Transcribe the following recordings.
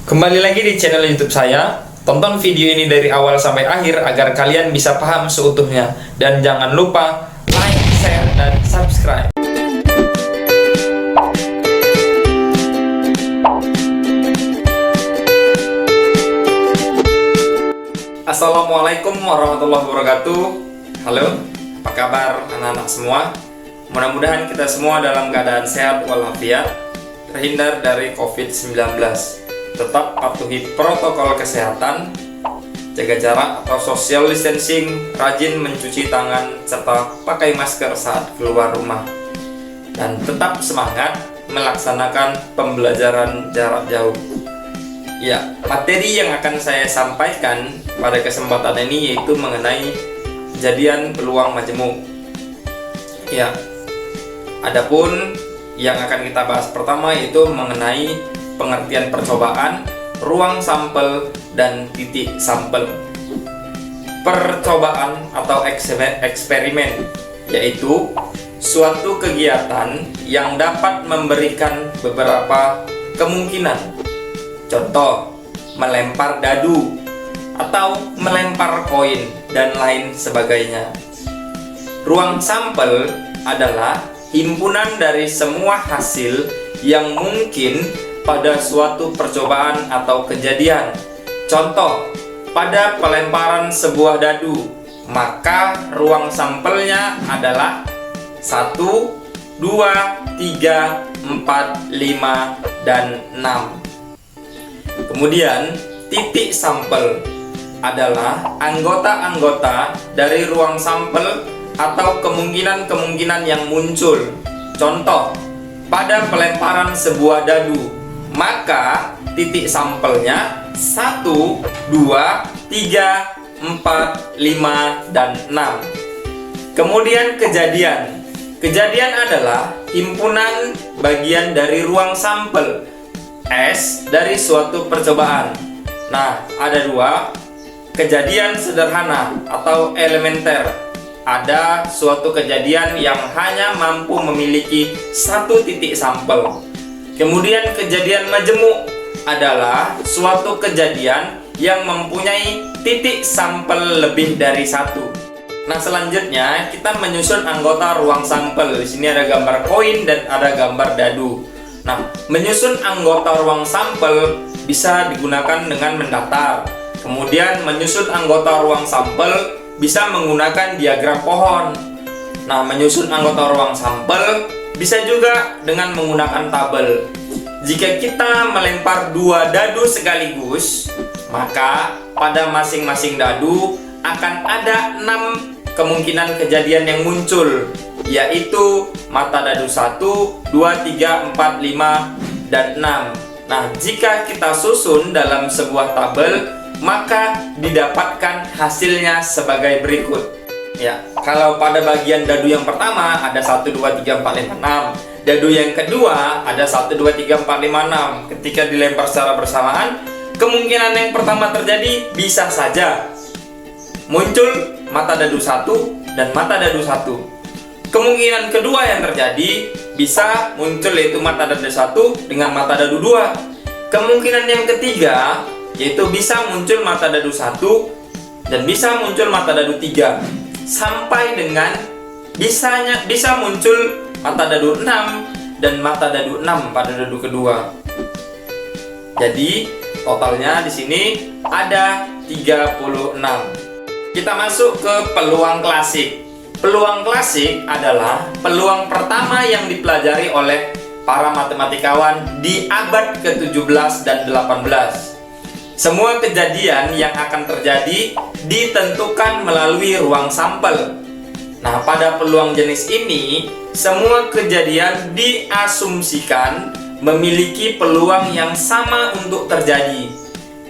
Kembali lagi di channel YouTube saya. Tonton video ini dari awal sampai akhir agar kalian bisa paham seutuhnya. Dan jangan lupa like, share, dan subscribe. Assalamualaikum warahmatullahi wabarakatuh. Halo, apa kabar anak-anak semua? Mudah-mudahan kita semua dalam keadaan sehat walafiat, terhindar dari COVID-19. Tetap patuhi protokol kesehatan, jaga jarak atau social distancing, rajin mencuci tangan, serta pakai masker saat keluar rumah. Dan tetap semangat melaksanakan pembelajaran jarak jauh. Ya, materi yang akan saya sampaikan pada kesempatan ini yaitu mengenai kejadian peluang majemuk. Ya, adapun yang akan kita bahas pertama yaitu mengenai pengertian percobaan, ruang sampel, dan titik sampel. Percobaan atau eksperimen yaitu suatu kegiatan yang dapat memberikan beberapa kemungkinan. Contoh, melempar dadu atau melempar koin dan lain sebagainya. Ruang sampel adalah himpunan dari semua hasil yang mungkin pada suatu percobaan atau kejadian. Contoh, pada pelemparan sebuah dadu, maka ruang sampelnya adalah 1, 2, 3, 4, 5, dan 6. Kemudian, titik sampel adalah anggota-anggota dari ruang sampel atau kemungkinan-kemungkinan yang muncul. Contoh, pada pelemparan sebuah dadu, maka titik sampelnya 1, 2, 3, 4, 5, dan 6. Kemudian kejadian. Kejadian adalah himpunan bagian dari ruang sampel S dari suatu percobaan. Nah, ada dua. Kejadian sederhana atau elementer. Ada suatu kejadian yang hanya mampu memiliki satu titik sampel. Kemudian kejadian majemuk adalah suatu kejadian yang mempunyai titik sampel lebih dari satu. Nah, selanjutnya kita menyusun anggota ruang sampel. Di sini ada gambar koin dan ada gambar dadu. Nah, menyusun anggota ruang sampel bisa digunakan dengan mendatar. Kemudian menyusun anggota ruang sampel bisa menggunakan diagram pohon. Nah, menyusun anggota ruang sampel bisa juga dengan menggunakan tabel. Jika kita melempar 2 dadu sekaligus, maka pada masing-masing dadu akan ada 6 kemungkinan kejadian yang muncul, yaitu mata dadu 1, 2, 3, 4, 5, dan 6. Nah, jika kita susun dalam sebuah tabel, maka didapatkan hasilnya sebagai berikut. Ya, kalau pada bagian dadu yang pertama ada 1, 2, 3, 4, 5, 6. Dadu yang kedua ada 1, 2, 3, 4, 5, 6. Ketika dilempar secara bersamaan, kemungkinan yang pertama terjadi bisa saja muncul mata dadu 1 dan mata dadu 1. Kemungkinan kedua yang terjadi bisa muncul yaitu mata dadu 1 dengan mata dadu 2. Kemungkinan yang ketiga yaitu bisa muncul mata dadu 1 dan bisa muncul mata dadu 3. Sampai dengan bisa muncul mata dadu 6 dan mata dadu 6 pada dadu kedua. Jadi totalnya di sini ada 36. Kita masuk ke peluang klasik. Peluang klasik adalah peluang pertama yang dipelajari oleh para matematikawan di abad ke-17 dan 18. Semua kejadian yang akan terjadi ditentukan melalui ruang sampel. Nah, pada peluang jenis ini, semua kejadian diasumsikan memiliki peluang yang sama untuk terjadi.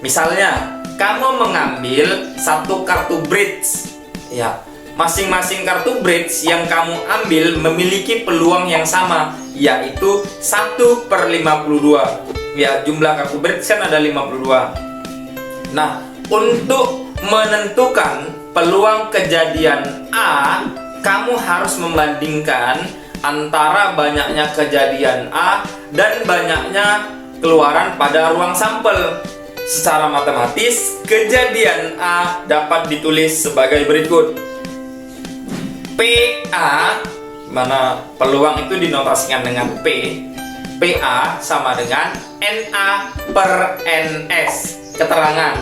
Misalnya, kamu mengambil satu kartu bridge. Ya, masing-masing kartu bridge yang kamu ambil memiliki peluang yang sama, yaitu 1/52. Ya, jumlah kartu bridge kan ada 52. Nah, untuk menentukan peluang kejadian A, kamu harus membandingkan antara banyaknya kejadian A dan banyaknya keluaran pada ruang sampel. Secara matematis, kejadian A dapat ditulis sebagai berikut. PA, mana peluang itu dinotasikan dengan P. PA sama dengan NA per NS. Keterangan,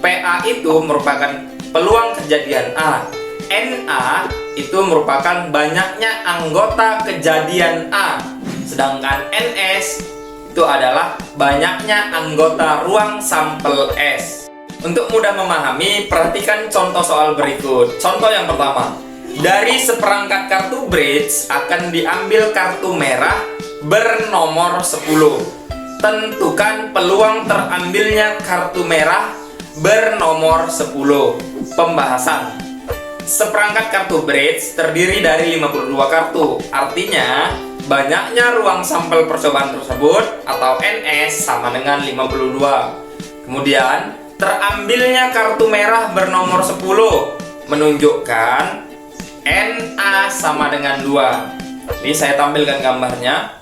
PA itu merupakan peluang kejadian A. NA itu merupakan banyaknya anggota kejadian A. Sedangkan NS itu adalah banyaknya anggota ruang sampel S. Untuk mudah memahami, perhatikan contoh soal berikut. Contoh yang pertama, dari seperangkat kartu bridge akan diambil kartu merah bernomor 10. Tentukan peluang terambilnya kartu merah bernomor 10. Pembahasan. Seperangkat kartu bridge terdiri dari 52 kartu. Artinya, banyaknya ruang sampel percobaan tersebut atau NS sama dengan 52. Kemudian, terambilnya kartu merah bernomor 10 menunjukkan NA sama dengan 2. Ini saya tampilkan gambarnya,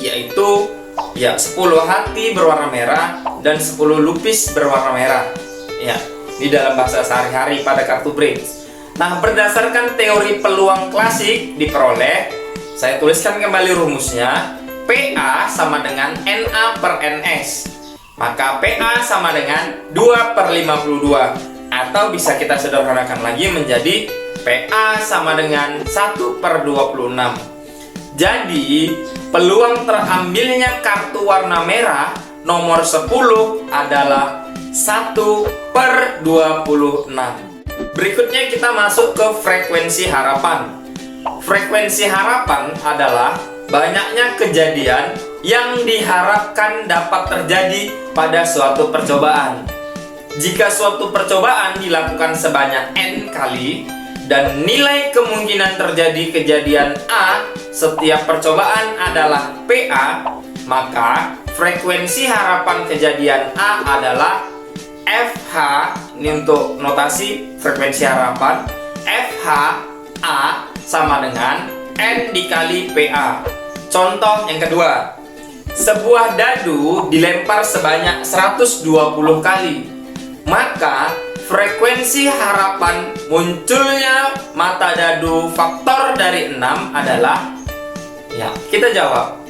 yaitu 10 hati berwarna merah dan 10 lupis berwarna merah. Ya, di dalam bahasa sehari-hari pada kartu bridge. Nah, berdasarkan teori peluang klasik diperoleh, saya tuliskan kembali rumusnya. PA sama dengan NA per NS. Maka PA sama dengan 2 per 52. Atau bisa kita sederhanakan lagi menjadi PA sama dengan 1 per 26. Jadi, peluang terambilnya kartu warna merah nomor 10 adalah 1 per 26. Berikutnya kita masuk ke frekuensi harapan. Frekuensi harapan adalah banyaknya kejadian yang diharapkan dapat terjadi pada suatu percobaan. Jika suatu percobaan dilakukan sebanyak N kali dan nilai kemungkinan terjadi kejadian A setiap percobaan adalah PA, maka frekuensi harapan kejadian A adalah FH. Ini untuk notasi frekuensi harapan. FH A sama dengan N dikali PA. Contoh yang kedua, sebuah dadu dilempar sebanyak 120 kali, maka frekuensi harapan munculnya mata dadu faktor dari 6 adalah, kita jawab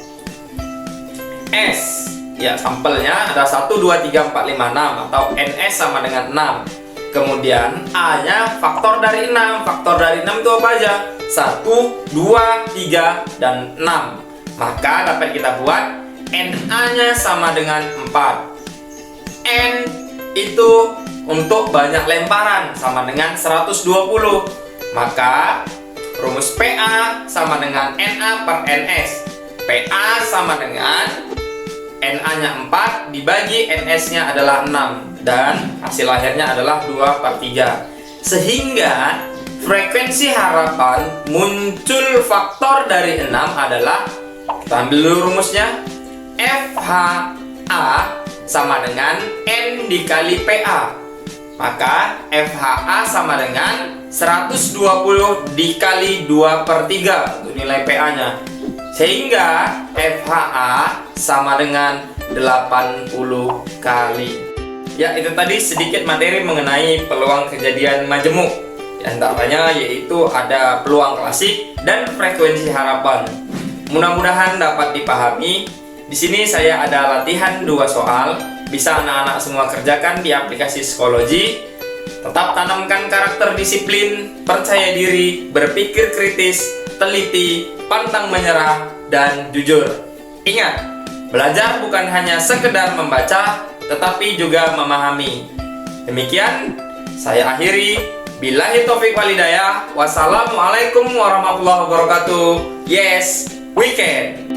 S. Sampelnya ada 1, 2, 3, 4, 5, 6 atau NS sama dengan 6. Kemudian A-nya faktor dari 6. Faktor dari 6 itu apa aja? 1, 2, 3, dan 6. Maka dapat kita buat NA-nya sama dengan 4. N itu untuk banyak lemparan sama dengan 120. Maka rumus PA sama dengan NA per NS. PA sama dengan NA-nya 4 dibagi NS-nya adalah 6. Dan hasil akhirnya adalah 2 per 3. Sehingga frekuensi harapan muncul faktor dari 6 adalah, kita ambil dulu rumusnya, FHA sama dengan N dikali PA. Maka FHA sama dengan 120 dikali 2 per 3 untuk nilai PA-nya. Sehingga FHA sama dengan 80 kali. Ya, itu tadi sedikit materi mengenai peluang kejadian majemuk. Di antaranya yaitu ada peluang klasik dan frekuensi harapan. Mudah-mudahan dapat dipahami. Di sini saya ada latihan 2 soal. Bisa anak-anak semua kerjakan di aplikasi Psikologi. Tetap tanamkan karakter disiplin, percaya diri, berpikir kritis, teliti, pantang menyerah, dan jujur. Ingat, belajar bukan hanya sekedar membaca, tetapi juga memahami. Demikian, saya akhiri. Billahi taufiq wal hidayah. Wassalamualaikum warahmatullahi wabarakatuh. Yes, we can.